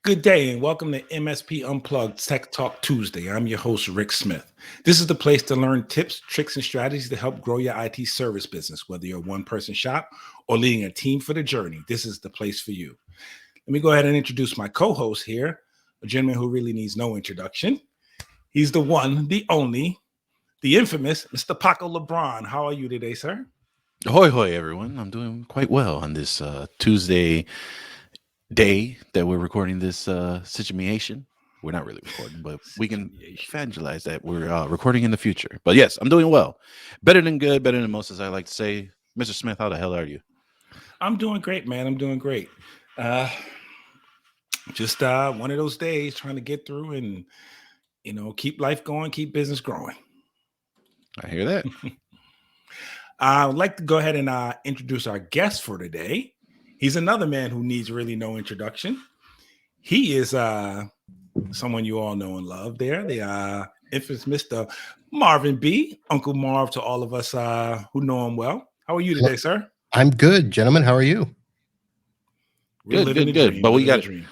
Good day and welcome to MSP Unplugged Tech Talk Tuesday. I'm your host, Rick Smith. This is the place to learn tips, tricks, and strategies to help grow your IT service business. Whether you're a one-person shop or leading a team for the journey, this is the place for you. Let me go ahead and introduce my co-host here, a gentleman who really needs no introduction. He's the one, the only, the infamous Mr. Paco Lebron. How are you today, sir? Ahoy, hoy, everyone. I'm doing quite well on this Tuesday day that we're recording this situation. We're not really recording, but we can evangelize that we're recording in the future. But yes, I'm doing well. Better than good, better than most, as I like to say. Mr. Smith, how the hell are you? I'm doing great, man. I'm doing great. Uh, just one of those days trying to get through and keep life going, keep business growing. I hear that. I would like to go ahead and introduce our guest for today. He's another man who needs really no introduction. He is someone you all know and love there, the infamous Mr. Marvin Bee, Uncle Marv to all of us who know him well. How are you today, sir? I'm good, gentlemen. How are you? We're living the Good. dream. But we living got the dream.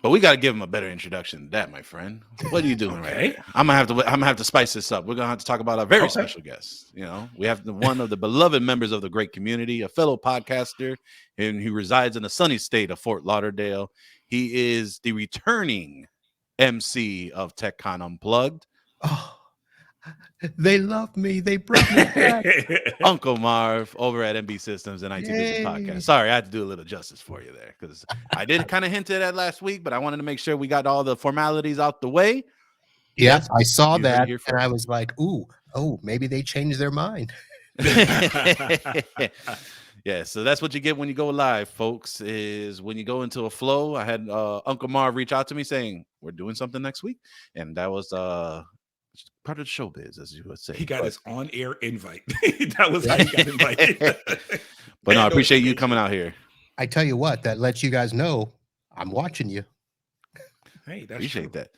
But we got to give him a better introduction than that, my friend. What are you doing right Okay. there? I'm gonna have to spice this up. We're gonna have to talk about a very Okay. special guest. You know, we have one of the beloved members of the great community, a fellow podcaster, and he resides in the sunny state of Fort Lauderdale. He is the returning MC of TechCon Unplugged. Oh, they love me. They brought me back. Uncle Marv over at MB Systems and IT Business Yay. Podcast. Sorry, I had to do a little justice for you there because I did kind of hint at that last week, but I wanted to make sure we got all the formalities out the way. Yes, I saw you heard it that, here and I first. was like, maybe they changed their mind. Yeah, so that's what you get when you go live, folks, is when you go into a flow. I had Uncle Marv reach out to me saying, we're doing something next week. And that was part of the showbiz, as you would say. He got his on-air invite. That was how he got invited. But no, I appreciate you coming out here. I tell you what, that lets you guys know I'm watching you. Hey, that's Appreciate true. that.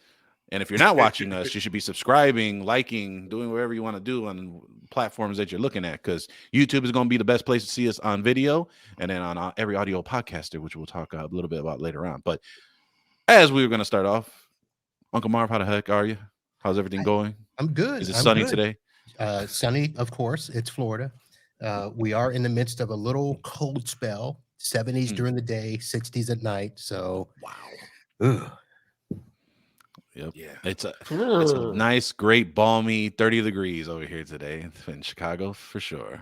And if you're not watching us, you should be subscribing, liking, doing whatever you want to do on platforms that you're looking at, because YouTube is going to be the best place to see us on video and then on every audio podcaster, which we'll talk a little bit about later on. But as we were going to start off, Uncle Marv, how the heck are you? How's everything going? I'm good. Is it I'm sunny good. today? Sunny, of course. It's Florida. We are in the midst of a little cold spell. 70s during the day, 60s at night. So, Wow. ugh. Yep. Yeah. It's a nice, great, balmy 30 degrees over here today in Chicago for sure.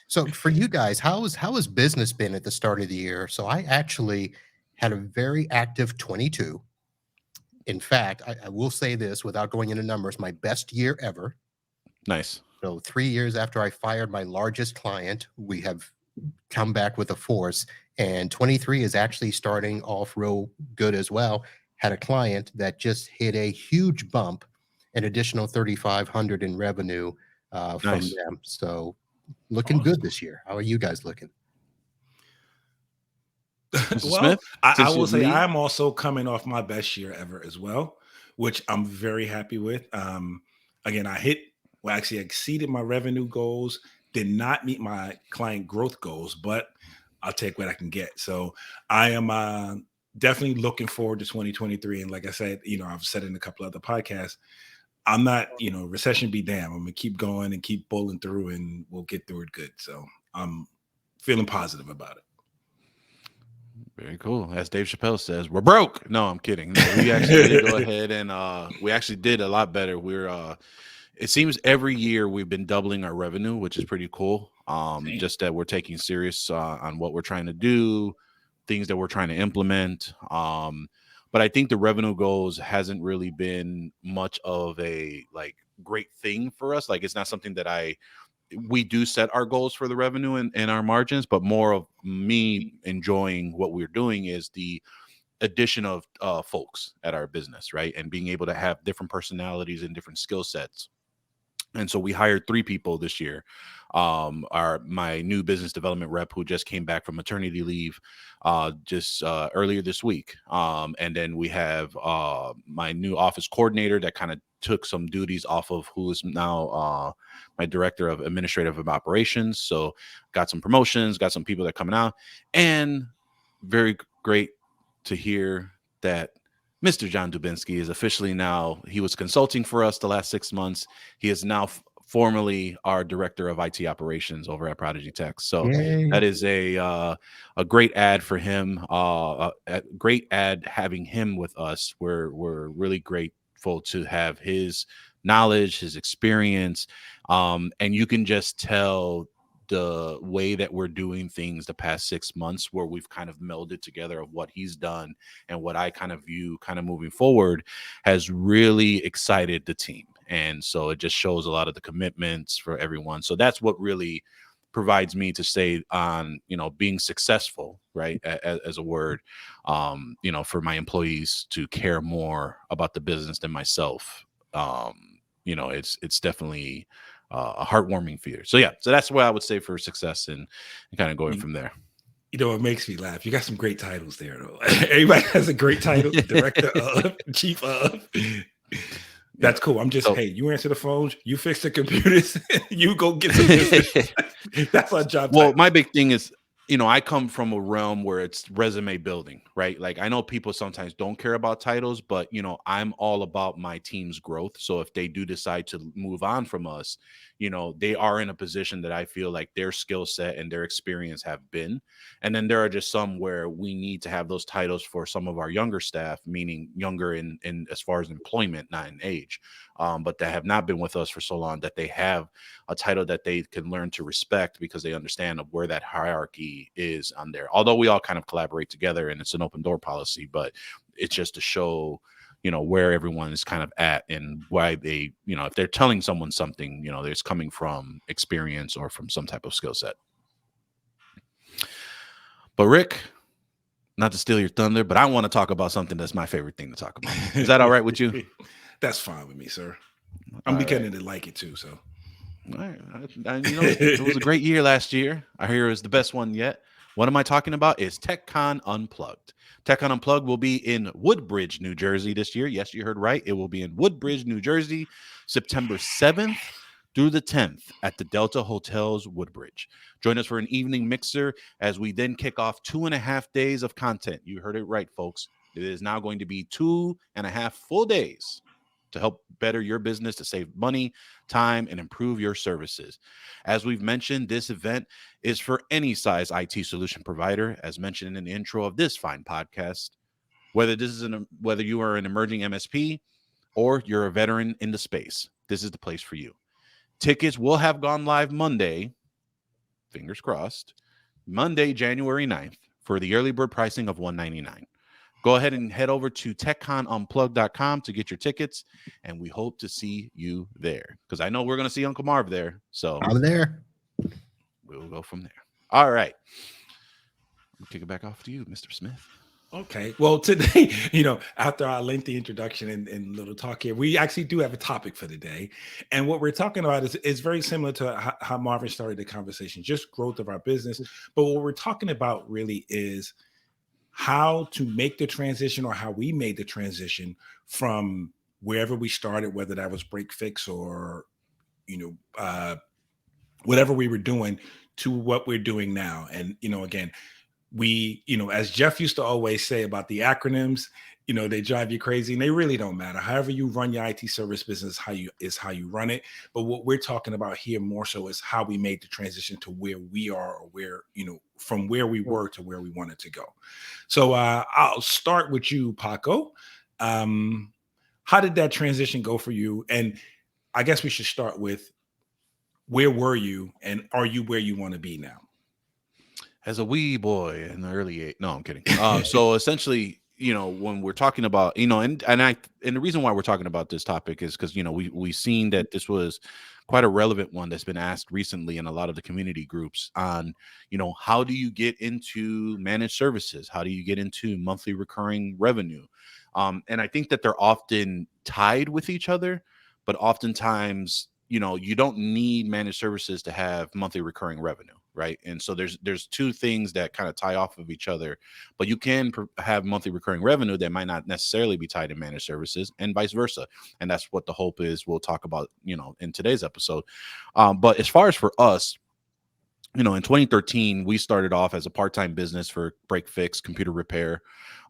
So for you guys, how has business been at the start of the year? So I actually had a very active 22. In fact, I will say this without going into numbers, my best year ever. Nice. So 3 years after I fired my largest client, we have come back with a force. And 23 is actually starting off real good as well. Had a client that just hit a huge bump, an additional 3,500 in revenue from Nice. them. So looking good this year. How are you guys looking? Mr. Well, Smith, I since will you say lead- I'm also coming off my best year ever as well, which I'm very happy with. Again, actually exceeded my revenue goals, did not meet my client growth goals, but I'll take what I can get. So I am definitely looking forward to 2023. And like I said, I've said in a couple other podcasts, I'm not, recession be damned. I'm gonna keep going and keep bowling through, and we'll get through it good. So I'm feeling positive about it. Very cool. As Dave Chappelle says, we're broke. No, I'm kidding. No, we actually did go ahead and we actually did a lot better. It seems every year we've been doubling our revenue, which is pretty cool. Just that we're taking serious on what we're trying to do, things that we're trying to implement. But I think the revenue goals hasn't really been much of a great thing for us. Like, it's not something that we do set our goals for the revenue and our margins, but more of me enjoying what we're doing is the addition of folks at our business, right? And being able to have different personalities and different skill sets. And so we hired 3 people this year. My new business development rep who just came back from maternity leave just earlier this week. And then we have my new office coordinator that kind of took some duties off of who is now my director of administrative operations. So got some promotions, got some people that are coming out, and very great to hear that Mr. John Dubinsky is officially now, he was consulting for us the last 6 months. He is now formally our director of IT operations over at ProdigyTeks. So Yay. that is a great ad for him. A great ad having him with us. We're really grateful to have his knowledge, his experience, and you can just tell the way that we're doing things the past 6 months, where we've kind of melded together of what he's done and what I kind of view kind of moving forward, has really excited the team. And so it just shows a lot of the commitments for everyone. So that's what really provides me to say on, being successful, right, as a word, for my employees to care more about the business than myself. It's definitely a heartwarming fear. So yeah, so that's what I would say for success, and kind of going from there. It makes me laugh. You got some great titles there, though. Everybody has a great title: director of, chief of. That's cool. I'm just, hey, you answer the phones, you fix the computers, you go get some business. That's our job. Well, my big thing is, I come from a realm where it's resume building, right? Like, I know people sometimes don't care about titles, but, I'm all about my team's growth. So if they do decide to move on from us, they are in a position that I feel like their skill set and their experience have been. And then there are just some where we need to have those titles for some of our younger staff, meaning younger in as far as employment, not in age, but that have not been with us for so long that they have a title that they can learn to respect, because they understand of where that hierarchy is on there. Although we all kind of collaborate together and it's an open door policy, but it's just to show, where everyone is kind of at, and why they, if they're telling someone something, there's coming from experience or from some type of skill set. But Rick, not to steal your thunder, but I want to talk about something that's my favorite thing to talk about. Is that all right with you? That's fine with me, sir. I'm beginning to like it too. So, all right. It was a great year last year. I hear it was the best one yet. What am I talking about? Is TechCon Unplugged. TechCon Unplugged will be in Woodbridge, New Jersey this year. Yes, you heard right. It will be in Woodbridge, New Jersey, September 7th through the 10th at the Delta Hotels Woodbridge. Join us for an evening mixer as we then kick off 2.5 days of content. You heard it right, folks. It is now going to be 2.5 full days to help better your business, to save money, time, and improve your services. As we've mentioned, this event is for any size IT solution provider, as mentioned in the intro of this fine podcast. Whether you are an emerging MSP or you're a veteran in the space, this is the place for you. Tickets will have gone live Monday, fingers crossed, Monday, January 9th, for the early bird pricing of $199. Go ahead and head over to techconunplugged.com to get your tickets, and we hope to see you there, because I know we're going to see Uncle Marv there. So I'm there. We'll go from there. All right. We'll kick it back off to you, Mr. Smith. Okay. Well, today, after our lengthy introduction and little talk here, we actually do have a topic for today. And what we're talking about is very similar to how Marvin started the conversation, just growth of our business. But what we're talking about really is how to make the transition, or how we made the transition from wherever we started, whether that was break fix or, whatever we were doing, to what we're doing now. And, again, we, as Jeff used to always say about the acronyms, they drive you crazy, and they really don't matter. However you run your IT service business, how you run it. But what we're talking about here more so is how we made the transition to where we are, or where, from where we were to where we wanted to go. So I'll start with you, Paco. How did that transition go for you? And I guess we should start with, where were you, and are you where you want to be now? As a wee boy in the early 80s. No, I'm kidding. So essentially, when we're talking about, and the reason why we're talking about this topic is because, we've seen that this was quite a relevant one that's been asked recently in a lot of the community groups on, how do you get into managed services? How do you get into monthly recurring revenue? And I think that they're often tied with each other, but oftentimes, you don't need managed services to have monthly recurring revenue, right? And so there's two things that kind of tie off of each other, but you can have monthly recurring revenue that might not necessarily be tied in managed services, and vice versa. And that's what the hope is. We'll talk about, in today's episode. But as far as for us, in 2013, we started off as a part-time business for break fix, computer repair.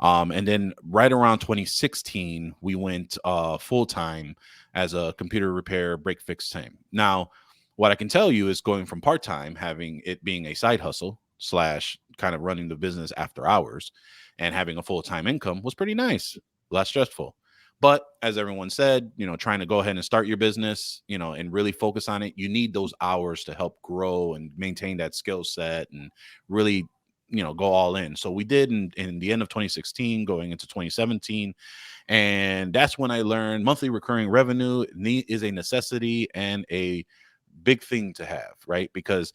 And then right around 2016, we went full-time as a computer repair break fix team. Now, what I can tell you is going from part-time, having it being a side hustle / kind of running the business after hours and having a full-time income was pretty nice, less stressful. But as everyone said, trying to go ahead and start your business, and really focus on it, you need those hours to help grow and maintain that skill set and really, go all in. So we did in the end of 2016, going into 2017. And that's when I learned monthly recurring revenue is a necessity and a big thing to have, right? Because,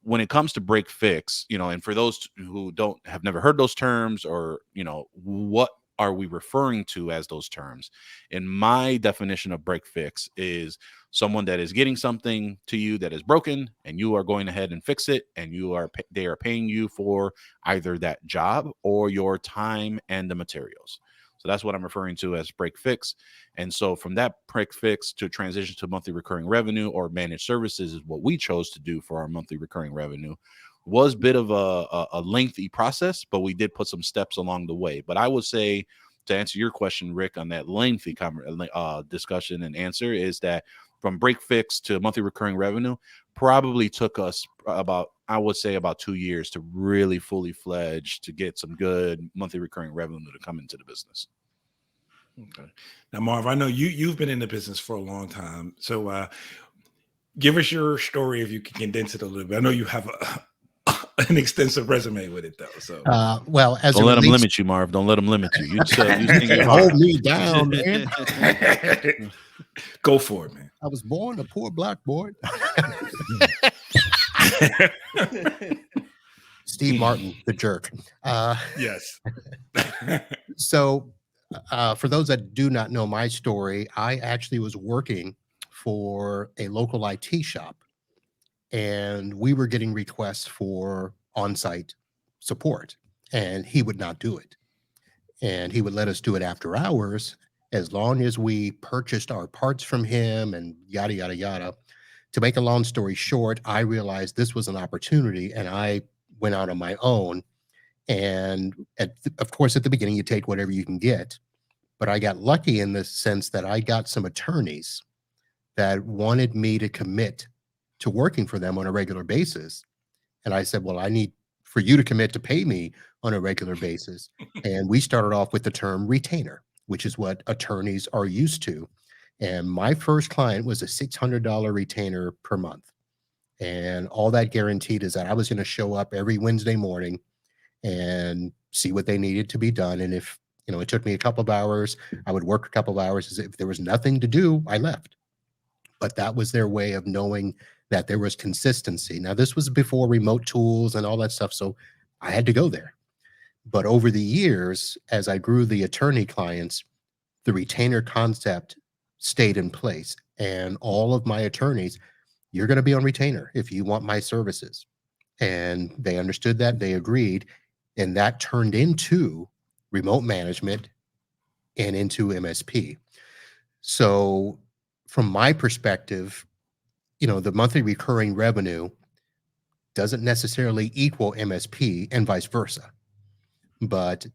when it comes to break fix, and for those who have never heard those terms, or, what are we referring to as those terms? In my definition of break fix is someone that is getting something to you that is broken, and you are going ahead and fix it, and they are paying you for either that job or your time and the materials. So that's what I'm referring to as break fix. And so from that break fix to transition to monthly recurring revenue or managed services is what we chose to do for our monthly recurring revenue. Was a bit of a lengthy process, but we did put some steps along the way. But I would say, to answer your question, Rick, on that lengthy discussion and answer, is that from break fix to monthly recurring revenue probably took us about 2 years to really fully fledged to get some good monthly recurring revenue to come into the business. Okay. Now, Marv, I know you've been in the business for a long time. So give us your story if you can condense it a little bit. I know you have an extensive resume with it, though. So, well, as don't it let them relates, limit you, Marv. Don't let them limit you. You can't hold me down, man. go for it, man. I was born a poor black boy. Steve Martin, the jerk. Yes. So, for those that do not know my story, I actually was working for a local IT shop, and we were getting requests for on-site support, and he would not do it. And he would let us do it after hours as long as we purchased our parts from him and yada, yada, yada. To make a long story short, I realized this was an opportunity, and I went out on my own. And of course, at the beginning, you take whatever you can get. But I got lucky in the sense that I got some attorneys that wanted me to commit to working for them on a regular basis. And I said, well, I need for you to commit to pay me on a regular basis. And we started off with the term retainer, which is what attorneys are used to. And my first client was a $600 retainer per month. And all that guaranteed is that I was going to show up every Wednesday morning and see what they needed to be done. And if, it took me a couple of hours, I would work a couple of hours. If there was nothing to do, I left. But that was their way of knowing that there was consistency. Now, this was before remote tools and all that stuff, so I had to go there. But over the years, as I grew the attorney clients, the retainer concept stayed in place. And all of my attorneys, you're going to be on retainer if you want my services. And they understood that, they agreed, and that turned into remote management and into MSP. So from my perspective, the monthly recurring revenue doesn't necessarily equal MSP and vice versa. But,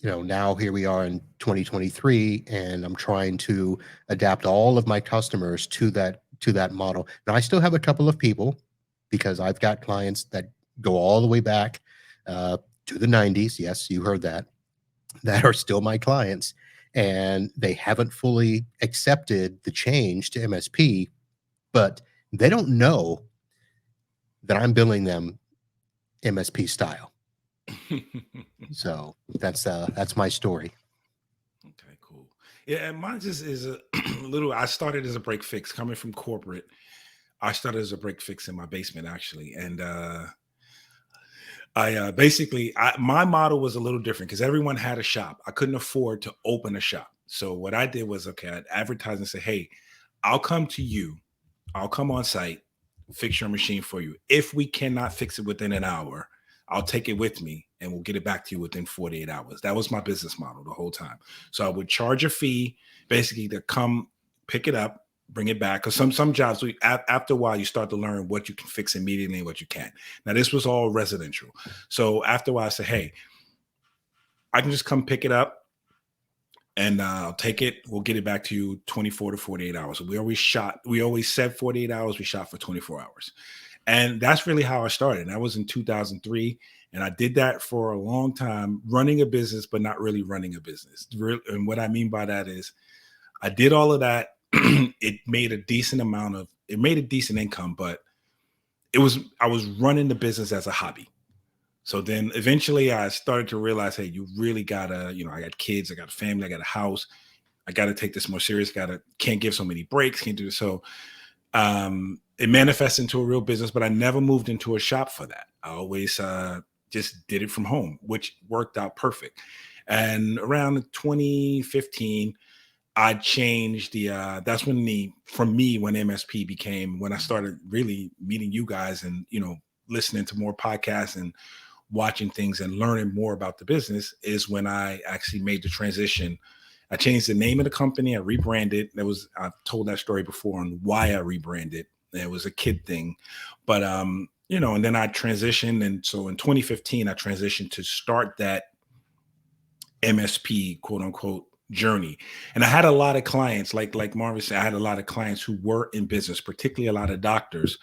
now here we are in 2023, and I'm trying to adapt all of my customers to that model. Now, I still have a couple of people because I've got clients that go all the way back to the 90s. Yes, you heard that are still my clients, and they haven't fully accepted the change to MSP, but they don't know that I'm billing them MSP style. So that's my story. Okay, cool. Yeah, and mine just is a little. I started as a break fix coming from corporate. I started as a break fix in my basement, actually, and my model was a little different because everyone had a shop. I couldn't afford to open a shop. So what I did was, okay, I'd advertise and say, hey, I'll come to you. I'll come on site, fix your machine for you. If we cannot fix it within an hour, I'll take it with me and we'll get it back to you within 48 hours. That was my business model the whole time. So I would charge a fee basically to come pick it up, bring it back. Because some jobs, after a while, you start to learn what you can fix immediately and what you can't. Now, this was all residential. So after a while, I said, hey, I can just come pick it up and I'll take it. We'll get it back to you 24 to 48 hours. So we always said 48 hours. We shot for 24 hours. And that's really how I started. That was in 2003. And I did that for a long time, running a business, but not really running a business. And what I mean by that is I did all of that. It made a decent income, but I was running the business as a hobby. So then eventually I started to realize, hey, you really gotta, I got kids, I got a family, I got a house. I got to take this more serious. Can't give so many breaks, can't do this. So it manifests into a real business, but I never moved into a shop for that. I always just did it from home, which worked out perfect. And around 2015, I changed that's when when MSP became, when I started really meeting you guys and, listening to more podcasts and watching things and learning more about the business, is when I actually made the transition. I changed the name of the company. I rebranded. I've told that story before on why I rebranded. It was a kid thing, but and then I transitioned. And so in 2015, I transitioned to start that MSP quote unquote journey. And I had a lot of clients, like Marvin said, I had a lot of clients who were in business, particularly a lot of doctors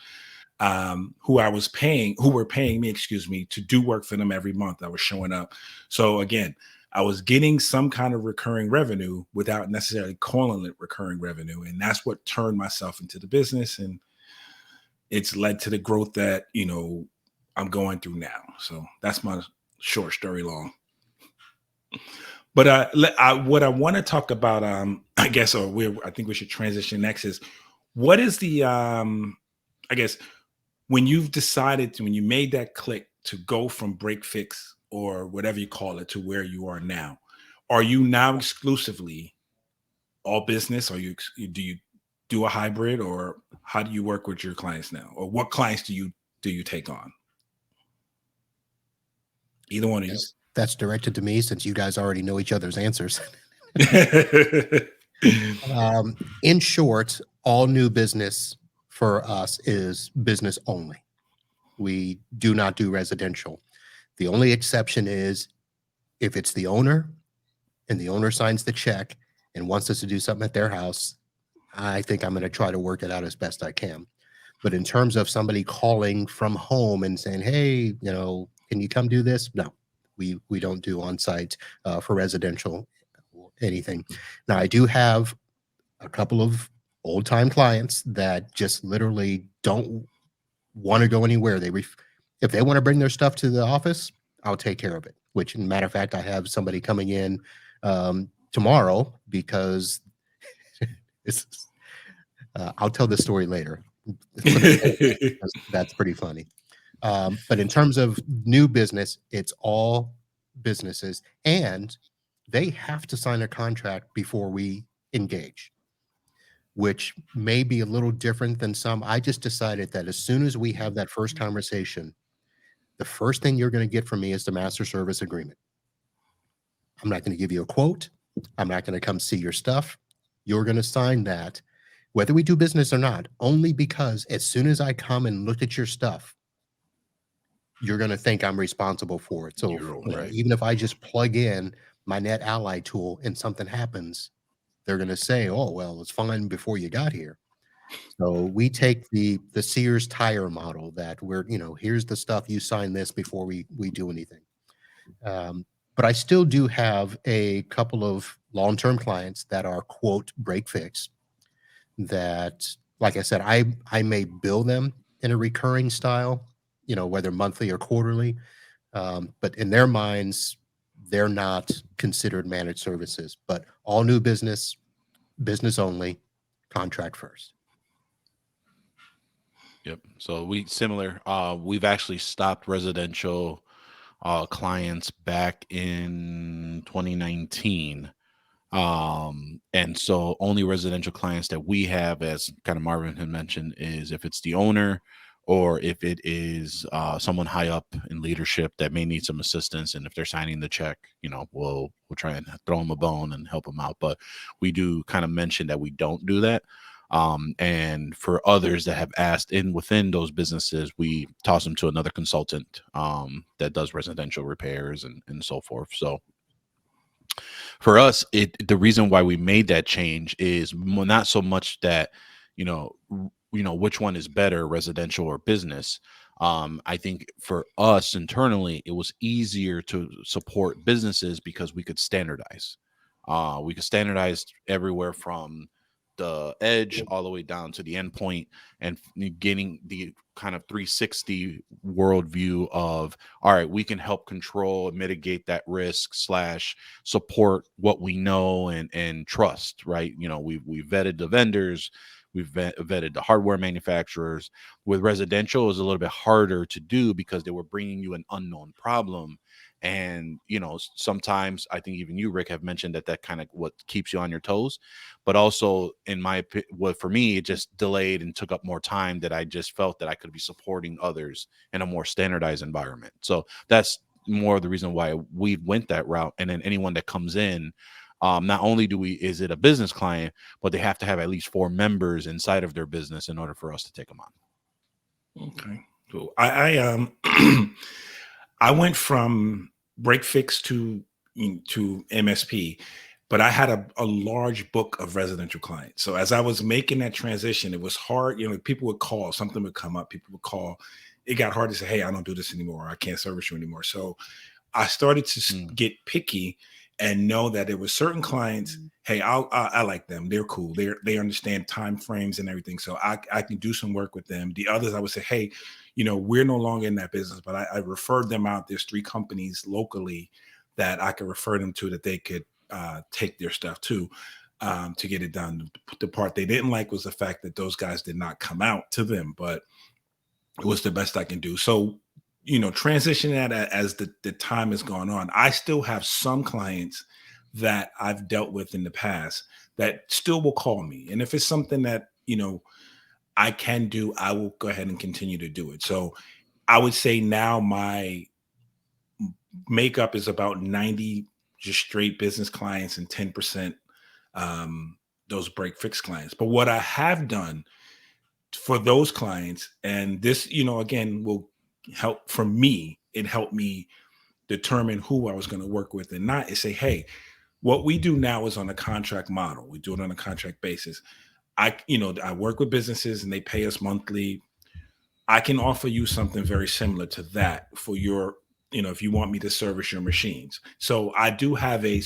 who were paying me, to do work for them every month. I was showing up. So again, I was getting some kind of recurring revenue without necessarily calling it recurring revenue. And that's what turned myself into the business. And it's led to the growth that, I'm going through now. So that's my short story long. But what I want to talk about, I guess, I think we should transition next is, what is the, I guess, when you made that click to go from break fix or whatever you call it to where you are now, are you now exclusively all business, or do you do a hybrid, or how do you work with your clients now, or what clients do you take on? Either one of you. That's directed to me, since you guys already know each other's answers. In short, all new business for us is business only. We do not do residential. The only exception is if it's the owner and the owner signs the check and wants us to do something at their house, I think I'm going to try to work it out as best I can. But in terms of somebody calling from home and saying, hey, can you come do this? No, we don't do on-site for residential or anything. Now, I do have a couple of old-time clients that just literally don't want to go anywhere. If they want to bring their stuff to the office, I'll take care of it. Which, in matter of fact, I have somebody coming in tomorrow because I'll tell the story later. That's pretty funny. But in terms of new business, it's all businesses, and they have to sign a contract before we engage, which may be a little different than some. I just decided that as soon as we have that first conversation, the first thing you're going to get from me is the master service agreement. I'm not going to give you a quote. I'm not going to come see your stuff. You're going to sign that, whether we do business or not, only because as soon as I come and look at your stuff, you're going to think I'm responsible for it. So even if I just plug in my Net Ally tool and something happens, they're going to say, oh, well, it's fine before you got here. So we take the Sears tire model that here's the stuff, you sign this before we do anything. But I still do have a couple of long-term clients that are quote break fix that, like I said, I may bill them in a recurring style, whether monthly or quarterly. But in their minds, they're not considered managed services. But all new business only, contract first. Yep. So we've actually stopped residential clients back in 2019. And so only residential clients that we have, as kind of Marvin had mentioned, is if it's the owner or if it is someone high up in leadership that may need some assistance. And if they're signing the check, we'll try and throw them a bone and help them out. But we do kind of mention that we don't do that. And for others that have asked within those businesses, we toss them to another consultant that does residential repairs and so forth. So for us, the reason why we made that change is not so much that, which one is better, residential or business. I think for us internally, it was easier to support businesses because we could standardize. We could standardize everywhere from the edge all the way down to the endpoint, and getting the kind of 360 worldview of, all right, we can help control and mitigate that risk / support what we know and trust, right? We've vetted the vendors, we've vetted the hardware manufacturers. With residential, it was a little bit harder to do because they were bringing you an unknown problem. And sometimes I think even you, Rick, have mentioned that kind of what keeps you on your toes. But also, for me, it just delayed and took up more time, that I just felt that I could be supporting others in a more standardized environment. So that's more the reason why we went that route. And then anyone that comes in, not only is it a business client, but they have to have at least 4 members inside of their business in order for us to take them on. Okay, cool. I I went from break fix to MSP, but I had a large book of residential clients. So as I was making that transition, it was hard. People would call, something would come up, people would call. It got hard to say, hey, I don't do this anymore. I can't service you anymore. So I started to get picky and know that there were certain clients. Hey, I like them. They're cool. They understand time frames and everything. So I can do some work with them. The others, I would say, hey, we're no longer in that business, but I referred them out. There's 3 companies locally that I could refer them to, that they could take their stuff to get it done. The part they didn't like was the fact that those guys did not come out to them, but it was the best I can do. So, transitioning that as the time has gone on, I still have some clients that I've dealt with in the past that still will call me. And if it's something that, I can do, I will go ahead and continue to do it. So I would say now my makeup is about 90 just straight business clients and 10% those break fix clients. But what I have done for those clients, and this, again, will help for me, it helped me determine who I was going to work with and not, is say, hey, what we do now is on a contract model. We do it on a contract basis. I work with businesses and they pay us monthly. I can offer you something very similar to that for your, if you want me to service your machines. So I do have a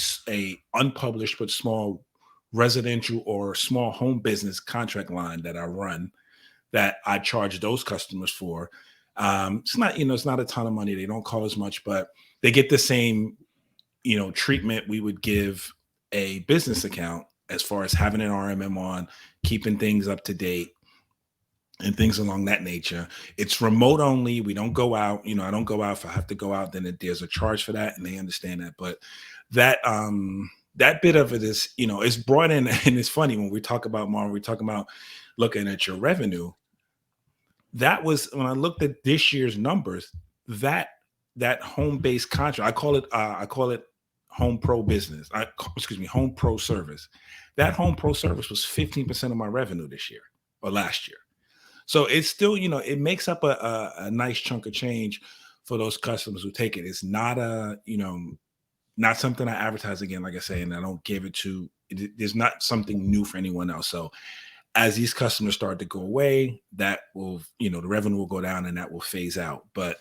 unpublished but small residential or small home business contract line that I run, that I charge those customers for. It's not, it's not a ton of money. They don't call as much, but they get the same, treatment we would give a business account, as far as having an RMM on, keeping things up to date, and things along that nature. It's remote only. We don't go out. I don't go out. If I have to go out, then there's a charge for that, and they understand that. But that bit of it is, it's brought in, and it's funny when we talk about Marvin, we talk about looking at your revenue. That was when I looked at this year's numbers, that home-based contract, I call it home pro business. Home pro service. That home pro service was 15% of my revenue this year or last year. So it's still, it makes up a nice chunk of change for those customers who take it. It's not not something I advertise, again, like I say, and I don't give it to, there's not something new for anyone else. So as these customers start to go away, that will, the revenue will go down and that will phase out. But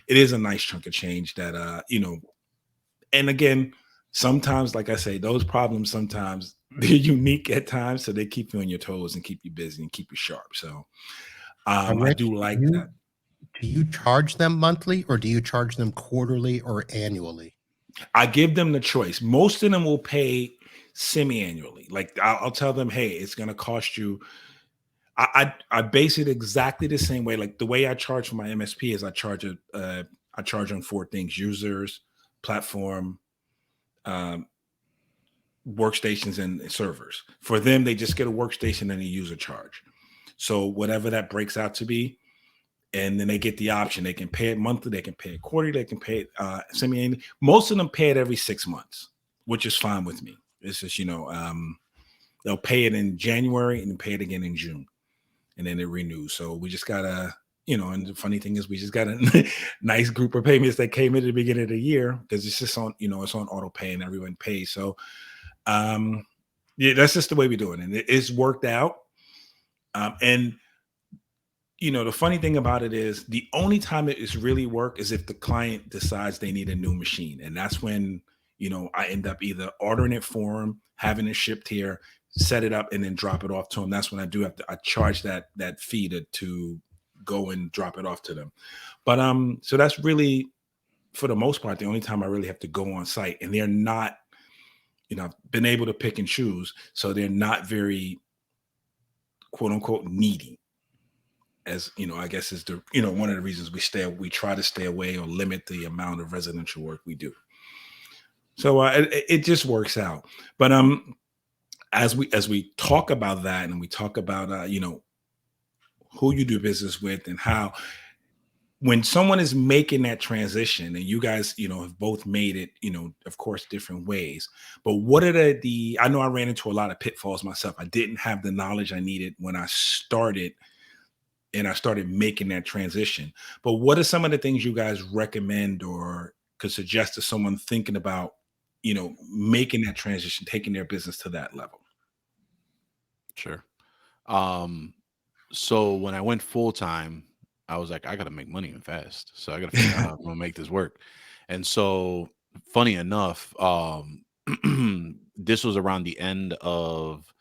it is a nice chunk of change that, and again, sometimes, like I say, those problems, sometimes they're unique at times. So they keep you on your toes and keep you busy and keep you sharp. So I do like that. Do you charge them monthly, or do you charge them quarterly or annually? I give them the choice. Most of them will pay semi-annually. Like I'll tell them, hey, it's going to cost you. I base it exactly the same way. Like the way I charge for my MSP is I charge on 4 things: users, platform, workstations, and servers. For them, they just get a workstation and a user charge. So whatever that breaks out to be, and then they get the option. They can pay it monthly, they can pay it quarterly, they can pay it semi-annually. Most of them pay it every 6 months, which is fine with me. It's just, they'll pay it in January and then pay it again in June, and then it renews. So we just gotta, and the funny thing is we just got a nice group of payments that came in at the beginning of the year because it's just on, it's on auto pay and everyone pays. So yeah, that's just the way we do it. And it's worked out. And the funny thing about it is the only time it is really work is if the client decides they need a new machine. And that's when, I end up either ordering it for them, having it shipped here, set it up, and then drop it off to them. That's when I charge that fee to go and drop it off to them. But so that's really, for the most part, the only time I really have to go on site. And they're not, I've been able to pick and choose. So they're not very, quote unquote, needy. As I guess is the one of the reasons we try to stay away or limit the amount of residential work we do. So it just works out. But as we talk about that, and we talk about who you do business with and how, when someone is making that transition, and you guys have both made it, of course, different ways. But what are the I know I ran into a lot of pitfalls myself. I didn't have the knowledge I needed when I started. And I started making that transition. But what are some of the things you guys recommend or could suggest to someone thinking about, making that transition, taking their business to that level? Sure. So when I went full time, I was like, I got to make money and fast. So I got to figure out how I'm going to make this work. And so, funny enough, this was around the end of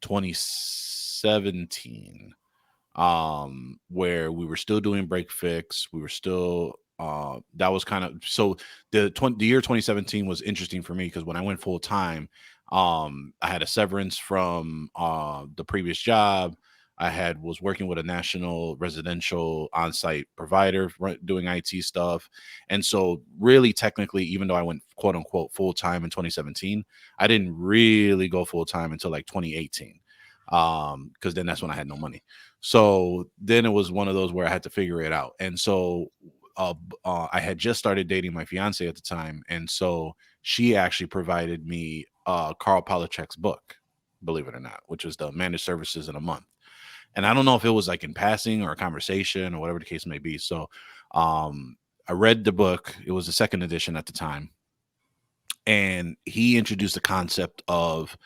2017. Where we were still doing break fix. We were still that was kind of, so the year 2017 was interesting for me because when I went full time, I had a severance from the previous job. I was working with a national residential on-site provider doing IT stuff. And so really technically, even though I went quote unquote full time in 2017, I didn't really go full time until like 2018. Because then that's when I had no money. So then it was one of those where I had to figure it out. And so I had just started dating my fiance at the time. And so she actually provided me Carl Palachek's book, believe it or not, which was the Managed Services in a Month. And I don't know if it was like in passing or a conversation or whatever the case may be. So I read the book. It was the second edition at the time. And he introduced the concept of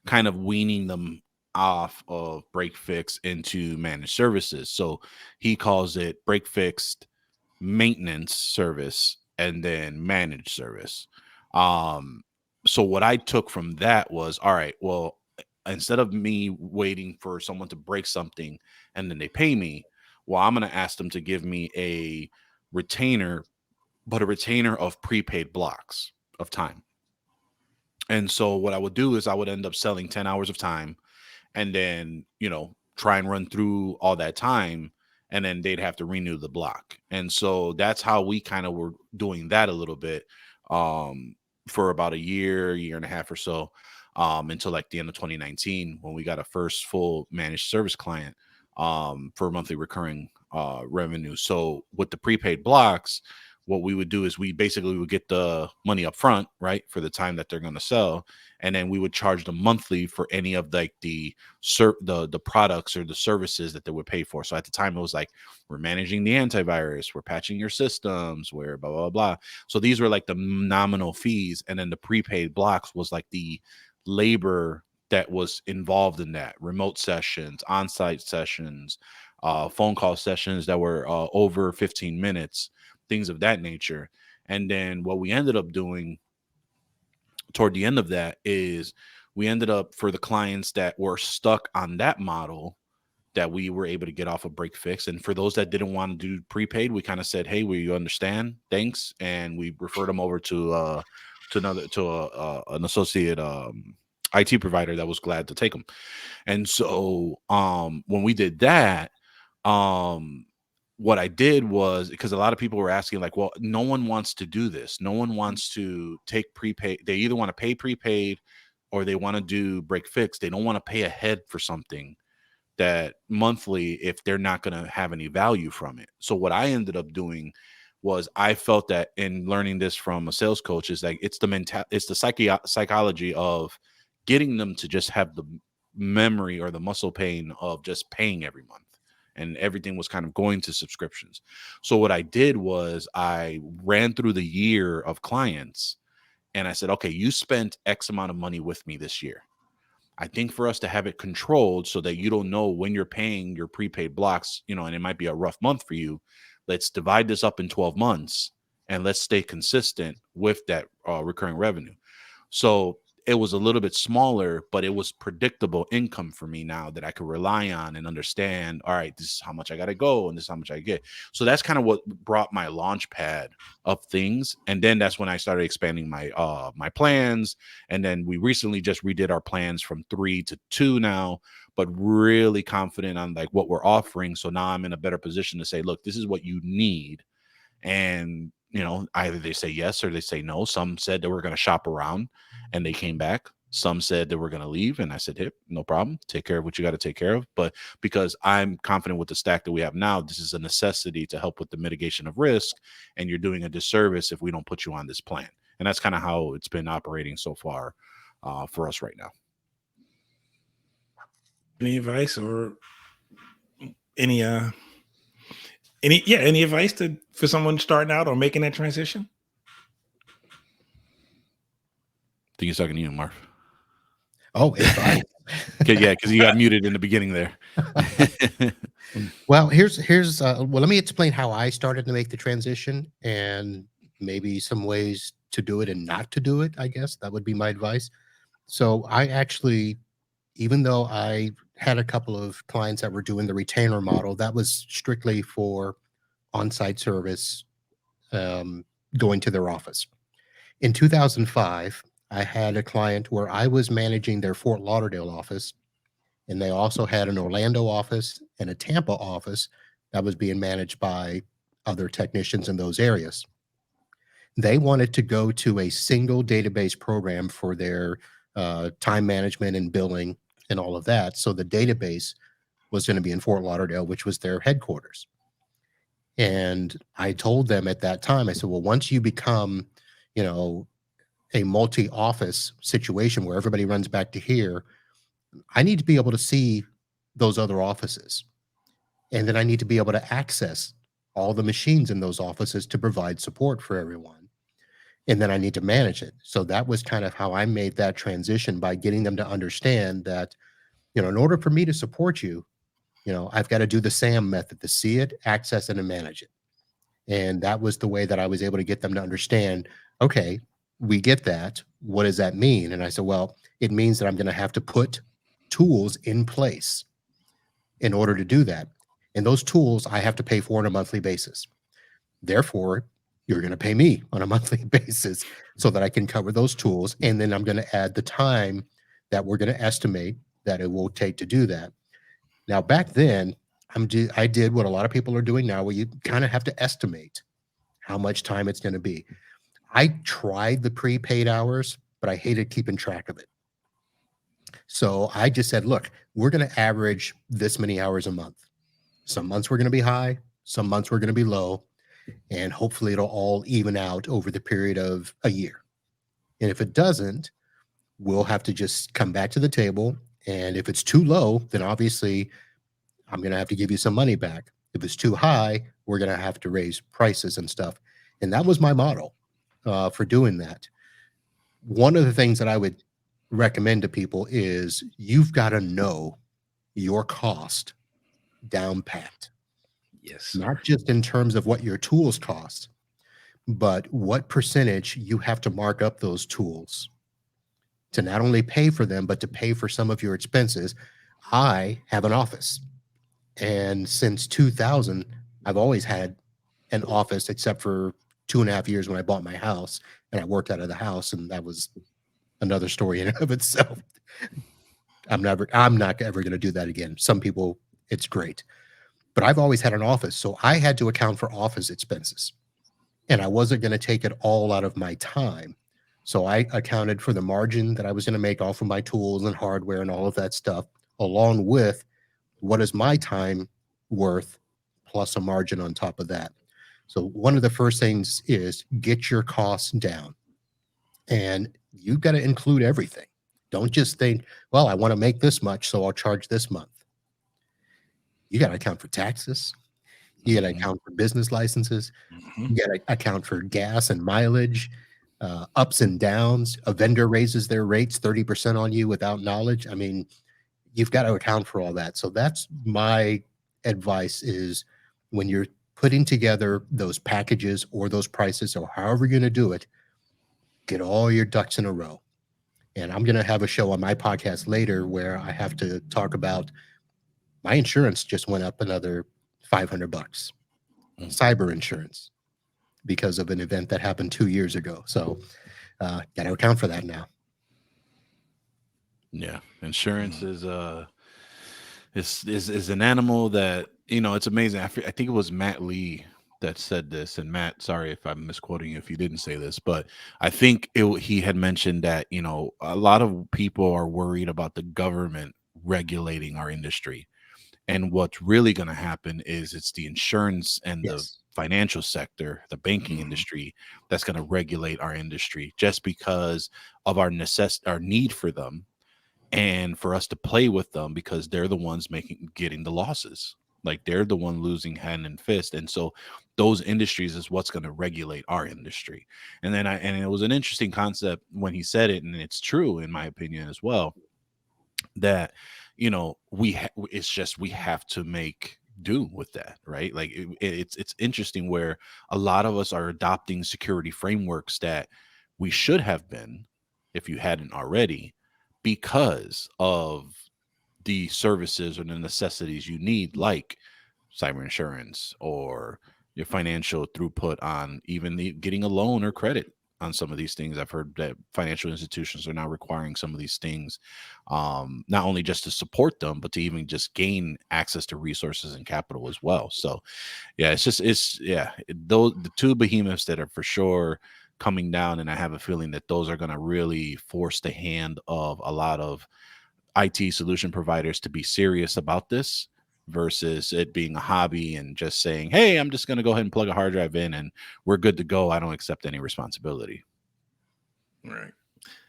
kind of weaning them off of break fix into managed services. So he calls it break fixed, maintenance service, and then managed service. So what I took from that was, all right, well, instead of me waiting for someone to break something and then they pay me, well, I'm going to ask them to give me a retainer, but a retainer of prepaid blocks of time. And so what I would do is I would end up selling 10 hours of time, and then, try and run through all that time, and then they'd have to renew the block. And so that's how we kind of were doing that a little bit for about a year and a half or so, until like the end of 2019, when we got a first full managed service client for monthly recurring revenue. So with the prepaid blocks, what we would do is we basically would get the money up front, right, for the time that they're going to sell, and then we would charge them monthly for any of like the products or the services that they would pay for. So at the time, it was like, we're managing the antivirus, we're patching your systems, we're blah blah blah. So these were like the nominal fees, and then the prepaid blocks was like the labor that was involved in that: remote sessions, on-site sessions, phone call sessions that were over 15 minutes. Things of that nature. And then what we ended up doing toward the end of that is we ended up, for the clients that were stuck on that model, that we were able to get off of break fix. And for those that didn't want to do prepaid, we kind of said, hey, we understand, thanks. And we referred them over to an associate IT provider that was glad to take them. And so when we did that, what I did was, because a lot of people were asking, like, well, no one wants to do this. No one wants to take prepaid. They either want to pay prepaid or they want to do break fix. They don't want to pay ahead for something that monthly if they're not going to have any value from it. So what I ended up doing was, I felt that, in learning this from a sales coach, is like, it's the psychology of getting them to just have the memory or the muscle pain of just paying every month. And everything was kind of going to subscriptions. So what I did was I ran through the year of clients and I said, okay, you spent X amount of money with me this year. I think for us to have it controlled so that you don't know when you're paying your prepaid blocks, you know, and it might be a rough month for you, let's divide this up in 12 months and let's stay consistent with that recurring revenue. So it was a little bit smaller, but it was predictable income for me now that I could rely on and understand. All right, this is how much I got to go and this is how much I get. So that's kind of what brought my launch pad of things. And then that's when I started expanding my my plans. And then we recently just redid our plans from 3 to 2 now, but really confident on like what we're offering. So now I'm in a better position to say, look, this is what you need. And you know, either they say yes or they say no. Some said that we're going to shop around and they came back. Some said that we're going to leave. And I said, hey, no problem. Take care of what you got to take care of. But because I'm confident with the stack that we have now, this is a necessity to help with the mitigation of risk. And you're doing a disservice if we don't put you on this plan. And that's kind of how it's been operating so far for us right now. Any advice or any advice for someone starting out or making that transition? I think he's talking to you, Marv. Oh, advice. Yeah, because you got muted in the beginning there. Well, let me explain how I started to make the transition and maybe some ways to do it and not to do it. I guess that would be my advice. So I actually, even though I had a couple of clients that were doing the retainer model, that was strictly for on-site service, going to their office. In 2005, I had a client where I was managing their Fort Lauderdale office, and they also had an Orlando office and a Tampa office that was being managed by other technicians in those areas. They wanted to go to a single database program for their time management and billing and all of that. So the database was going to be in Fort Lauderdale, which was their headquarters. And I told them at that time, I said, well, once you become, you know, a multi-office situation where everybody runs back to here, I need to be able to see those other offices. And then I need to be able to access all the machines in those offices to provide support for everyone. And then I need to manage it. So that was kind of how I made that transition, by getting them to understand that, you know, in order for me to support you, you know, I've got to do the SAM method to see it, access it, and manage it. And that was the way that I was able to get them to understand, okay, we get that. What does that mean? And I said, well, it means that I'm going to have to put tools in place in order to do that. And those tools I have to pay for on a monthly basis. Therefore, you're going to pay me on a monthly basis so that I can cover those tools. And then I'm going to add the time that we're going to estimate that it will take to do that. Now, back then, I did what a lot of people are doing now, where you kind of have to estimate how much time it's going to be. I tried the prepaid hours, but I hated keeping track of it. So I just said, look, we're going to average this many hours a month. Some months we're going to be high, some months we're going to be low, and hopefully it'll all even out over the period of a year. And if it doesn't, we'll have to just come back to the table. And if it's too low, then obviously I'm going to have to give you some money back. If it's too high, we're going to have to raise prices and stuff. And that was my model for doing that. One of the things that I would recommend to people is you've got to know your cost down pat. Yes. Not just in terms of what your tools cost, but what percentage you have to mark up those tools to not only pay for them, but to pay for some of your expenses. I have an office. And since 2000, I've always had an office, except for 2.5 years when I bought my house and I worked out of the house. And that was another story in and of itself. I'm not ever going to do that again. Some people, it's great, but I've always had an office. So I had to account for office expenses, and I wasn't going to take it all out of my time. So I accounted for the margin that I was going to make off of my tools and hardware and all of that stuff, along with what is my time worth plus a margin on top of that. So one of the first things is get your costs down, and you've got to include everything. Don't just think, well, I want to make this much, so I'll charge this month. You got to account for taxes. You got to account for business licenses. You got to account for gas and mileage, ups and downs. A vendor raises their rates 30% on you without knowledge. I mean, you've got to account for all that. So that's my advice, is when you're putting together those packages or those prices or however you're going to do it, get all your ducks in a row. And I'm going to have a show on my podcast later where I have to talk about my insurance just went up another $500, cyber insurance, because of an event that happened 2 years ago. So got to account for that now. Yeah, insurance is an animal that, you know, it's amazing. I think it was Matt Lee that said this, and Matt, sorry if I'm misquoting you if you didn't say this, but I think he had mentioned that, you know, a lot of people are worried about the government regulating our industry, and what's really going to happen is it's the insurance and the financial sector, the banking industry, that's going to regulate our industry, just because of our need for them, and for us to play with them, because they're the ones getting the losses. Like, they're the one losing hand and fist. And so those industries is what's going to regulate our industry. And then it was an interesting concept when he said it, and it's true in my opinion as well, that, you know, it's just, we have to make do with that, right? Like, it's interesting where a lot of us are adopting security frameworks that we should have been, if you hadn't already, because of the services or the necessities you need, like cyber insurance or your financial throughput on even getting a loan or credit on some of these things. I've heard that financial institutions are now requiring some of these things, not only just to support them, but to even just gain access to resources and capital as well. So yeah, those, the two behemoths that are for sure coming down, and I have a feeling that those are going to really force the hand of a lot of IT solution providers to be serious about this, versus it being a hobby and just saying, hey, I'm just going to go ahead and plug a hard drive in and we're good to go. I don't accept any responsibility. Right.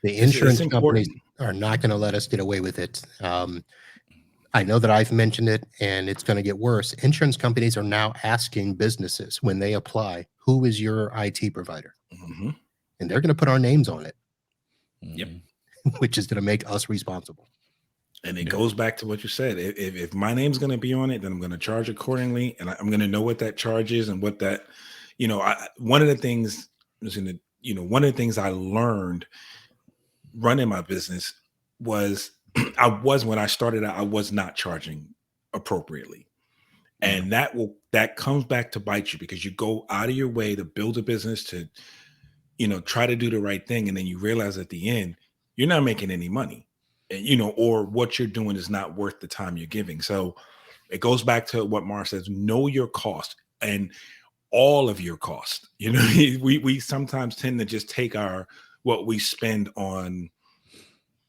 The insurance companies are not going to let us get away with it. I know that I've mentioned it, and it's going to get worse. Insurance companies are now asking businesses when they apply, who is your IT provider? And they're going to put our names on it. Yep. Which is going to make us responsible. And it goes back to what you said. If my name's going to be on it, then I'm going to charge accordingly, and I'm going to know what that charge is and what that, you know, one of the things I learned running my business was when I started out, I was not charging appropriately. And that comes back to bite you, because you go out of your way to build a business, to, you know, try to do the right thing. And then you realize at the end, you're not making any money, you know, or what you're doing is not worth the time you're giving. So it goes back to what Mar says, know your cost and all of your cost. You know, we sometimes tend to just take what we spend on,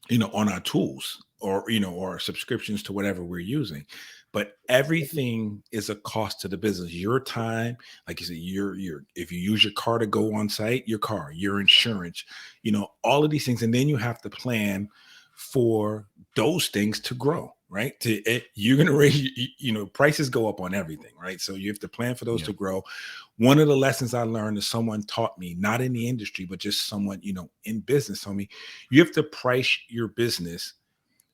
you know, on our tools, or, you know, or subscriptions to whatever we're using. But everything is a cost to the business. Your time, like you said, if you use your car to go on site, your car, your insurance, you know, all of these things. And then you have to plan for those things to grow, right? You're going to raise, you know, prices go up on everything, right? So you have to plan for those to grow. One of the lessons I learned is someone taught me, not in the industry, but just someone, you know, in business told me, you have to price your business,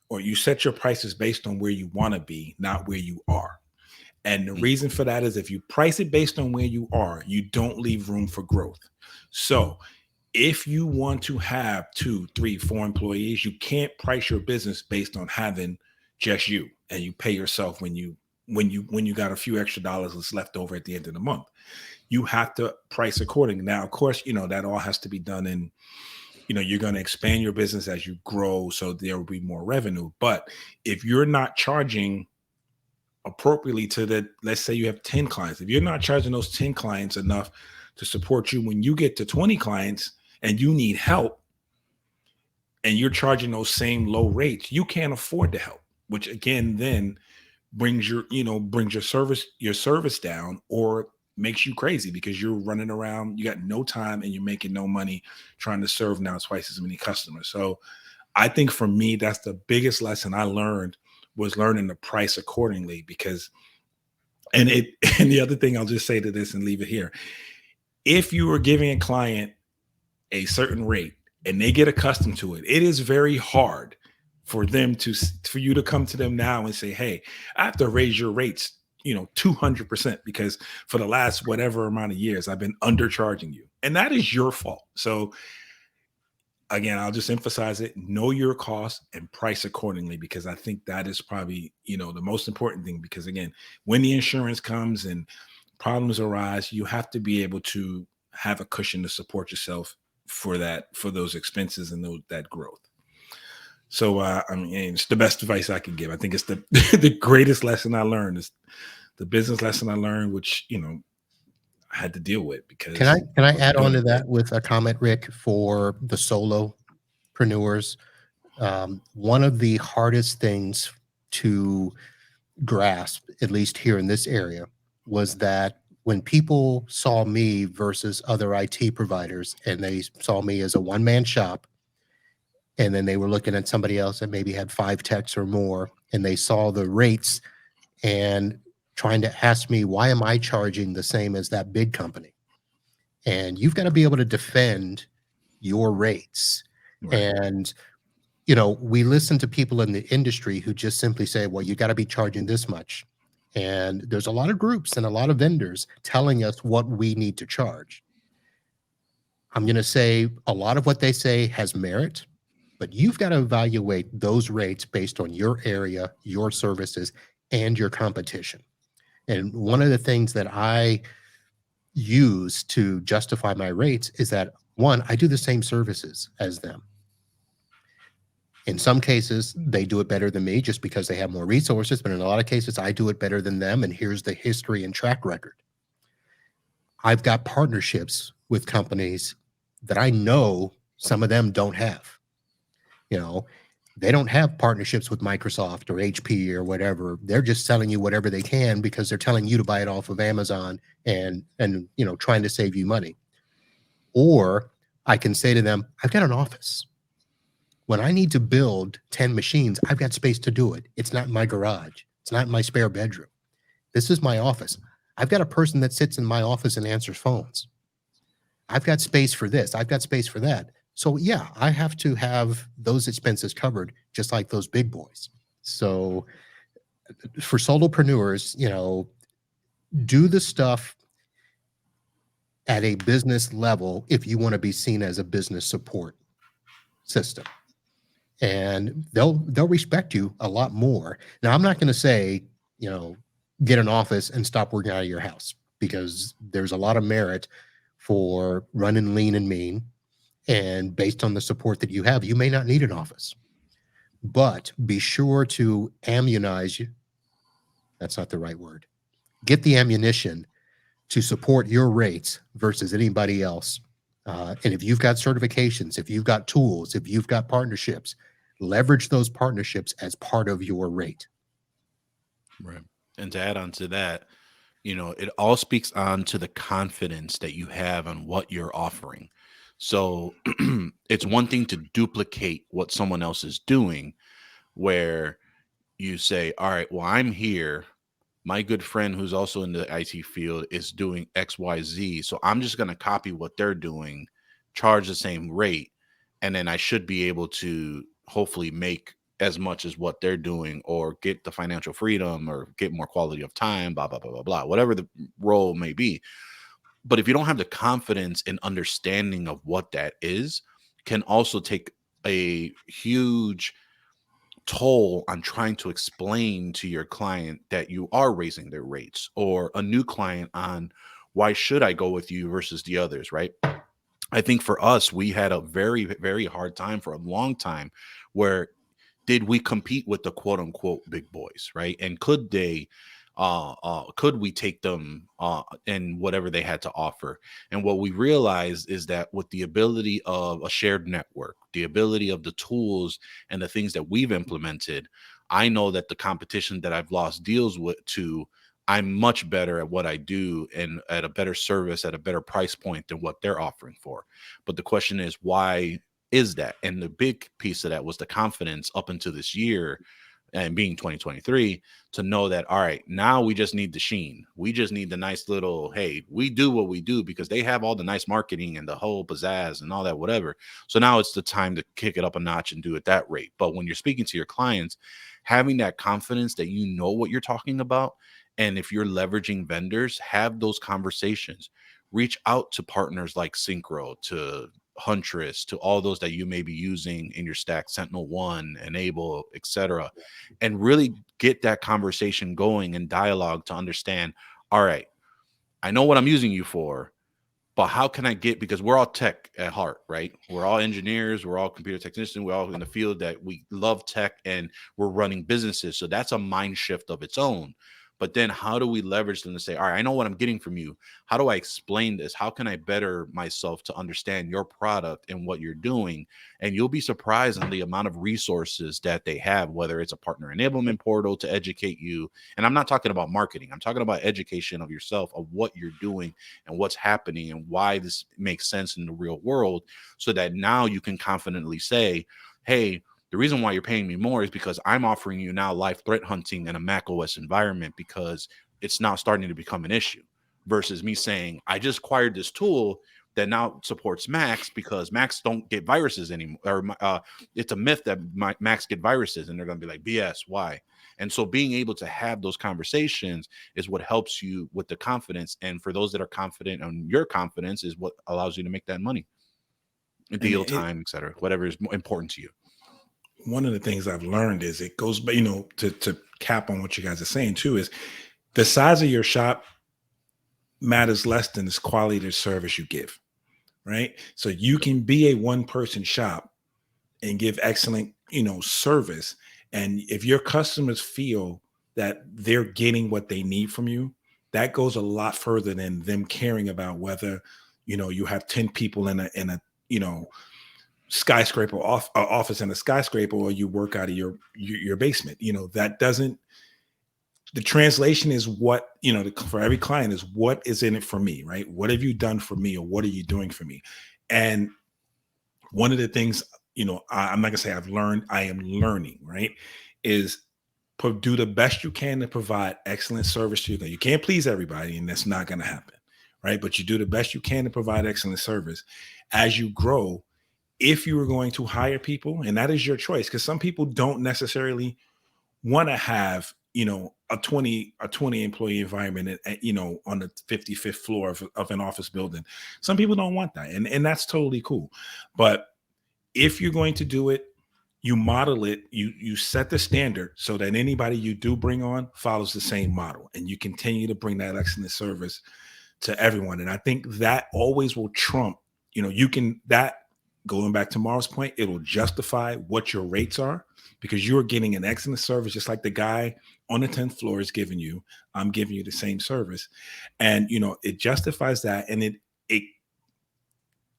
or you set your prices based on where you want to be, not where you are. And the reason for that is, if you price it based on where you are, you don't leave room for growth. So if you want to have 2, 3, 4 employees, you can't price your business based on having just you, and you pay yourself when you got a few extra dollars that's left over at the end of the month. You have to price accordingly. Now, of course, you know, that all has to be done in, you know, you're going to expand your business as you grow, so there will be more revenue. But if you're not charging appropriately let's say you have 10 clients, if you're not charging those 10 clients enough to support you when you get to 20 clients and you need help, and you're charging those same low rates, you can't afford to help, which again then brings your service down, or makes you crazy, because you're running around, you got no time, and you're making no money trying to serve now twice as many customers. So I think for me, that's the biggest lesson I learned, was learning to price accordingly. Because, and it, and the other thing I'll just say to this and leave it here. If you are giving a client a certain rate and they get accustomed to it, it is very hard for you to come to them now and say, hey, I have to raise your rates, 200%, because for the last whatever amount of years I've been undercharging you, and that is your fault. So again, I'll just emphasize it: know your costs and price accordingly, because I think that is probably, the most important thing. Because again, when the insurance comes and problems arise, you have to be able to have a cushion to support yourself for those expenses and that growth. So I mean, it's the best advice I can give. I think it's the the greatest lesson I learned, is the business lesson I learned, which I had to deal with, because Can I add on doing to it. that with a comment, Rick, for the solopreneurs? One of the hardest things to grasp, at least here in this area, was that when people saw me versus other IT providers, and they saw me as a one-man shop, and then they were looking at somebody else that maybe had 5 techs or more, and they saw the rates and trying to ask me, why am I charging the same as that big company? And you've got to be able to defend your rates. Right. And we listen to people in the industry who just simply say, well, you got to be charging this much. And there's a lot of groups and a lot of vendors telling us what we need to charge. I'm going to say a lot of what they say has merit, but you've got to evaluate those rates based on your area, your services, and your competition. And one of the things that I use to justify my rates is that, one, I do the same services as them. In some cases, they do it better than me just because they have more resources, but in a lot of cases, I do it better than them, and here's the history and track record. I've got partnerships with companies that I know some of them don't have. They don't have partnerships with Microsoft or HP or whatever. They're just selling you whatever they can because they're telling you to buy it off of Amazon and trying to save you money. Or I can say to them, I've got an office. When I need to build 10 machines, I've got space to do it. It's not in my garage. It's not in my spare bedroom. This is my office. I've got a person that sits in my office and answers phones. I've got space for this. I've got space for that. So yeah, I have to have those expenses covered, just like those big boys. So for solopreneurs, do the stuff at a business level if you want to be seen as a business support system. And they'll respect you a lot more. Now, I'm not going to say, get an office and stop working out of your house, because there's a lot of merit for running lean and mean. And based on the support that you have, you may not need an office. But be sure to ammunize you. That's not the right word. Get the ammunition to support your rates versus anybody else. And if you've got certifications, if you've got tools, if you've got partnerships, leverage those partnerships as part of your rate. Right. And to add on to that, it all speaks on to the confidence that you have on what you're offering. So it's one thing to duplicate what someone else is doing, where you say, all right, well, I'm here. My good friend who's also in the IT field is doing XYZ. So I'm just going to copy what they're doing, charge the same rate, and then I should be able to hopefully make as much as what they're doing, or get the financial freedom, or get more quality of time, blah, blah, blah, blah, blah, whatever the role may be. But if you don't have the confidence and understanding of what that is, can also take a huge toll on trying to explain to your client that you are raising their rates, or a new client on why should I go with you versus the others, right? I think for us, we had a very, very hard time for a long time, where did we compete with the quote unquote big boys, right? And could we take them and whatever they had to offer? And what we realized is that with the ability of a shared network, the ability of the tools and the things that we've implemented, I know that the competition that I've lost deals with to, I'm much better at what I do and at a better service at a better price point than what they're offering for. But the question is, why is that? And the big piece of that was the confidence up until this year and being 2023 to know that, all right, now we just need the sheen. We just need the nice little, hey, we do what we do because they have all the nice marketing and the whole pizzazz and all that, whatever. So now it's the time to kick it up a notch and do it that rate. But when you're speaking to your clients, having that confidence that you know what you're talking about, and if you're leveraging vendors, have those conversations. Reach out to partners like Synchro, to Huntress, to all those that you may be using in your stack, Sentinel One, Enable, etc., and really get that conversation going and dialogue to understand, all right, I know what I'm using you for, but how can I get, because we're all tech at heart, right? We're all engineers, we're all computer technicians, we're all in the field that we love tech and we're running businesses. So that's a mind shift of its own. But then how do we leverage them to say, all right, I know what I'm getting from you. How do I explain this? How can I better myself to understand your product and what you're doing? And you'll be surprised on the amount of resources that they have, whether it's a partner enablement portal to educate you. And I'm not talking about marketing. I'm talking about education of yourself, of what you're doing and what's happening and why this makes sense in the real world, so that now you can confidently say, hey, the reason why you're paying me more is because I'm offering you now live threat hunting in a Mac OS environment, because it's now starting to become an issue, versus me saying, I just acquired this tool that now supports Macs because Macs don't get viruses anymore. Or it's a myth that Macs get viruses, and they're going to be like, BS, why? And so being able to have those conversations is what helps you with the confidence. And for those that are confident on your confidence is what allows you to make that money, deal time, etc., whatever is more important to you. One of the things I've learned is it goes, but to cap on what you guys are saying too, is the size of your shop matters less than the quality of the service you give, right? So you can be a one-person shop and give excellent, service. And if your customers feel that they're getting what they need from you, that goes a lot further than them caring about whether, you have 10 people in a skyscraper office in a skyscraper, or you work out of your basement. That doesn't, the translation is what, for every client is what is in it for me, right? What have you done for me, or what are you doing for me? And one of the things, I'm not gonna say I've learned, I am learning, right, is do the best you can to provide excellent service to you. You can't please everybody, and that's not gonna happen, right? But you do the best you can to provide excellent service. As you grow, if you were going to hire people, and that is your choice, because some people don't necessarily want to have, a 20 employee environment, on the 55th floor of an office building. Some people don't want that, and that's totally cool. But if you're going to do it, you model it, you set the standard so that anybody you do bring on follows the same model, and you continue to bring that excellent service to everyone. And I think that always will trump, going back to Marv's point, it'll justify what your rates are, because you're getting an excellent service, just like the guy on the 10th floor is giving you. I'm giving you the same service, and it justifies that, and it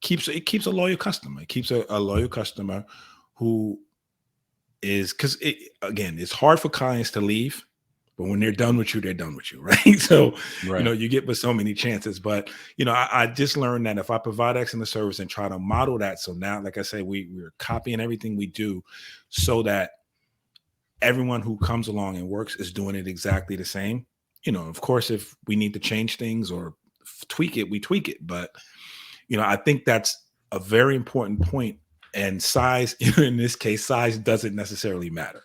keeps a loyal customer. It keeps a loyal customer who is, because again, it's hard for clients to leave. But when they're done with you, they're done with you, right? So, Right. You get with so many chances. But, I just learned that if I provide excellent service and try to model that, so now, like I say, we're copying everything we do so that everyone who comes along and works is doing it exactly the same. Of course, if we need to change things or tweak it, we tweak it. But, I think that's a very important point. And size, in this case, size doesn't necessarily matter.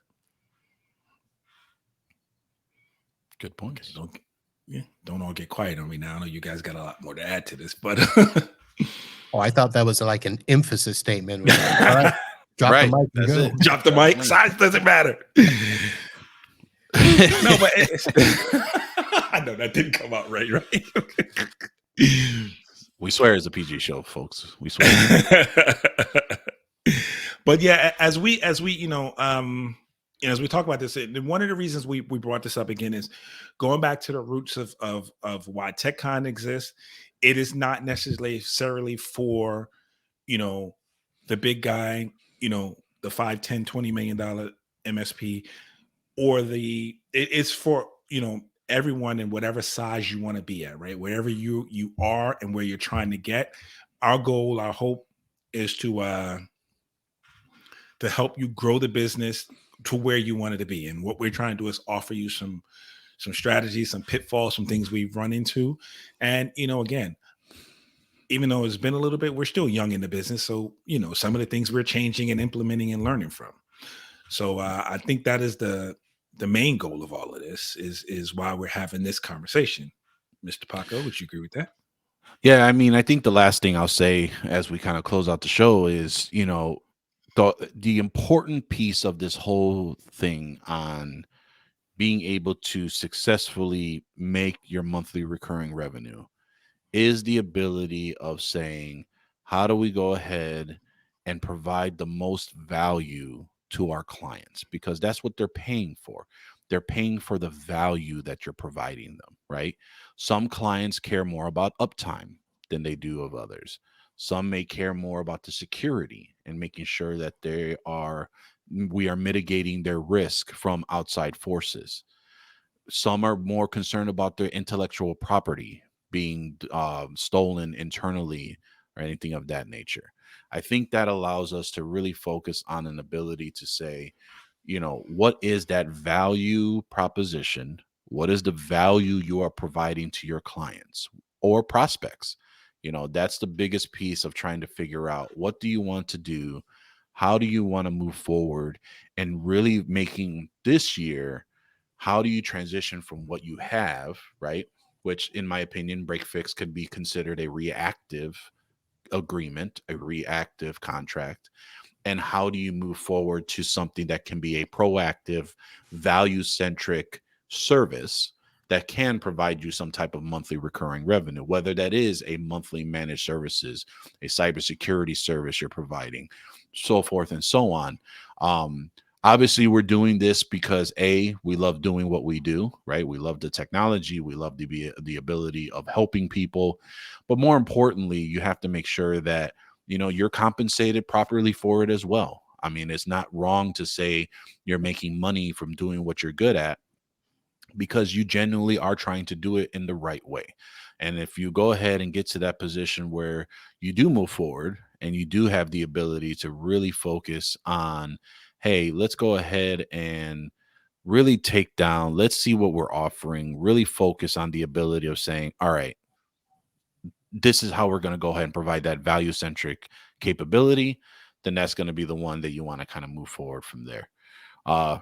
Good points. Don't all get quiet on me now. I know you guys got a lot more to add to this, but I thought that was like an emphasis statement. All right, drop Right, the mic and that's go. it. Drop the mic. Size doesn't matter. No, but I know that didn't come out right? We swear it's a PG show, folks. We swear. But yeah, as we as we talk about this, and one of the reasons we brought this up again is going back to the roots of why TechCon exists. It is not necessarily for the big guy, the 5, 10, $20 million MSP, or it's for everyone in whatever size you want to be at, right? Wherever you are and where you're trying to get. Our goal, our hope is to to help you grow the business to where you want it to be. And what we're trying to do is offer you some strategies, some pitfalls, some things we've run into. And again, even though it's been a little bit, we're still young in the business. So, some of the things we're changing and implementing and learning from. So I think that is the main goal of all of this is why we're having this conversation. Mr. Paco, would you agree with that? Yeah, I mean, I think the last thing I'll say as we kind of close out the show is, the important piece of this whole thing on being able to successfully make your monthly recurring revenue is the ability of saying, how do we go ahead and provide the most value to our clients? Because that's what they're paying for. They're paying for the value that you're providing them, right? Some clients care more about uptime than they do of others. Some may care more about the security and making sure that we are mitigating their risk from outside forces. Some are more concerned about their intellectual property being stolen internally or anything of that nature. I think that allows us to really focus on an ability to say, what is that value proposition? What is the value you are providing to your clients or prospects? That's the biggest piece of trying to figure out, what do you want to do? How do you want to move forward? And really making this year, how do you transition from what you have, right? Which, in my opinion, break fix could be considered a reactive agreement, a reactive contract. And how do you move forward to something that can be a proactive, value centric service that can provide you some type of monthly recurring revenue, whether that is a monthly managed services, a cybersecurity service you're providing, so forth and so on. Um, Obviously, we're doing this because we love doing what we do, right? We love the technology, we love the ability of helping people, but more importantly, you have to make sure that you're compensated properly for it as well. I mean, it's not wrong to say you're making money from doing what you're good at, because you genuinely are trying to do it in the right way. And if you go ahead and get to that position where you do move forward and you do have the ability to really focus on, hey, let's go ahead and really take down, let's see what we're offering, really focus on the ability of saying, all right, this is how we're going to go ahead and provide that value centric capability, then that's going to be the one that you want to kind of move forward from there.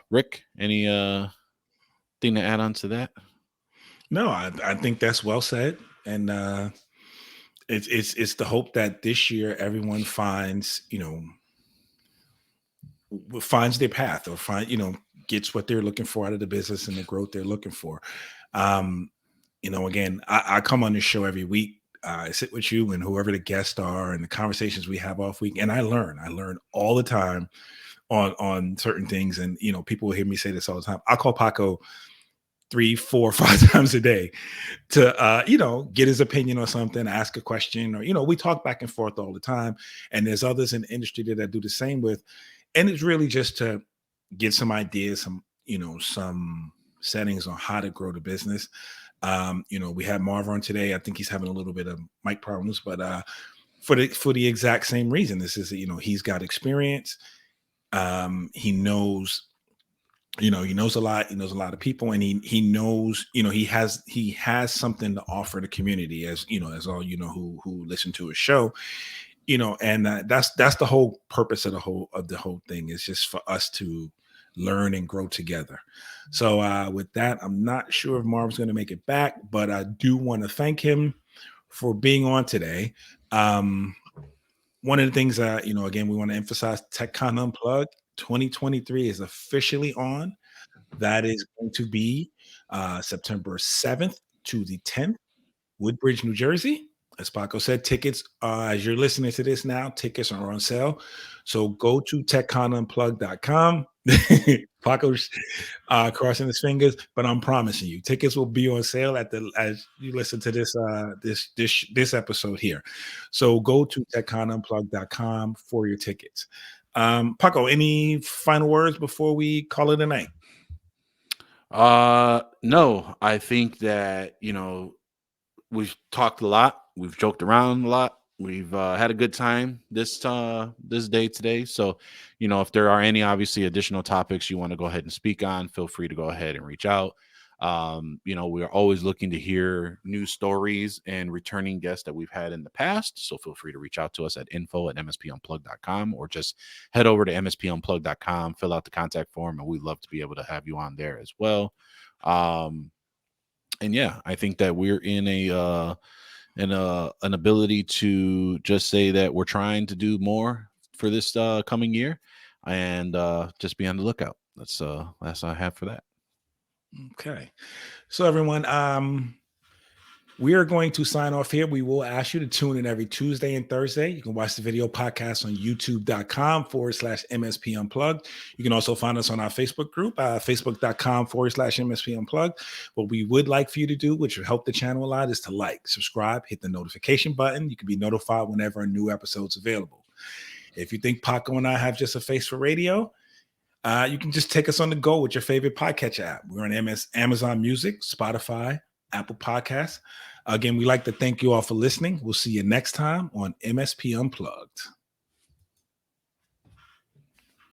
Rick, any thing to add on to that? No, I think that's well said. And it's the hope that this year everyone finds their path, or gets what they're looking for out of the business and the growth they're looking for. Um, again, I come on this show every week. I sit with you and whoever the guests are and the conversations we have off week, and I learn all the time on certain things. And people will hear me say this all the time. I call Paco 3, 4, 5 times a day to get his opinion on something, ask a question, or we talk back and forth all the time. And there's others in the industry that I do the same with. And it's really just to get some ideas, some settings on how to grow the business. We had Marv on today. I think he's having a little bit of mic problems, but for the exact same reason. This is, he's got experience. He knows, he knows a lot. He knows a lot of people, and he knows, he has something to offer the community, as as all who listen to his show. And that's the whole purpose of the whole thing, is just for us to learn and grow together. So with that, I'm not sure if Marv's going to make it back, but I do want to thank him for being on today. One of the things again, we want to emphasize, TechCon Unplugged 2023 is officially on. That is going to be September 7th to the 10th, Woodbridge, New Jersey. As Paco said, tickets, as you're listening to this now, tickets are on sale. So go to techconunplugged.com. Paco's crossing his fingers, but I'm promising you, tickets will be on sale as you listen to this episode here. So go to techconunplugged.com for your tickets. Paco, any final words before we call it a night? No, I think that, we've talked a lot, we've joked around a lot. We've had a good time this day today. So, if there are any obviously additional topics you want to go ahead and speak on, feel free to go ahead and reach out. We are always looking to hear new stories and returning guests that we've had in the past. So feel free to reach out to us at info@mspunplugged.com, or just head over to mspunplugged.com, fill out the contact form, and we'd love to be able to have you on there as well. And yeah, I think that we're in an ability to just say that we're trying to do more for this coming year, and just be on the lookout. That's all I have for that. Okay. So everyone, we are going to sign off here. We will ask you to tune in every Tuesday and Thursday. You can watch the video podcast on youtube.com/MSP Unplugged. You can also find us on our Facebook group, facebook.com/MSP Unplugged. What we would like for you to do, which will help the channel a lot, is to like, subscribe, hit the notification button. You can be notified whenever a new episode's available. If you think Paco and I have just a face for radio, you can just take us on the go with your favorite podcatcher app. We're on Amazon Music, Spotify, Apple Podcasts. Again, we'd like to thank you all for listening. We'll see you next time on MSP Unplugged.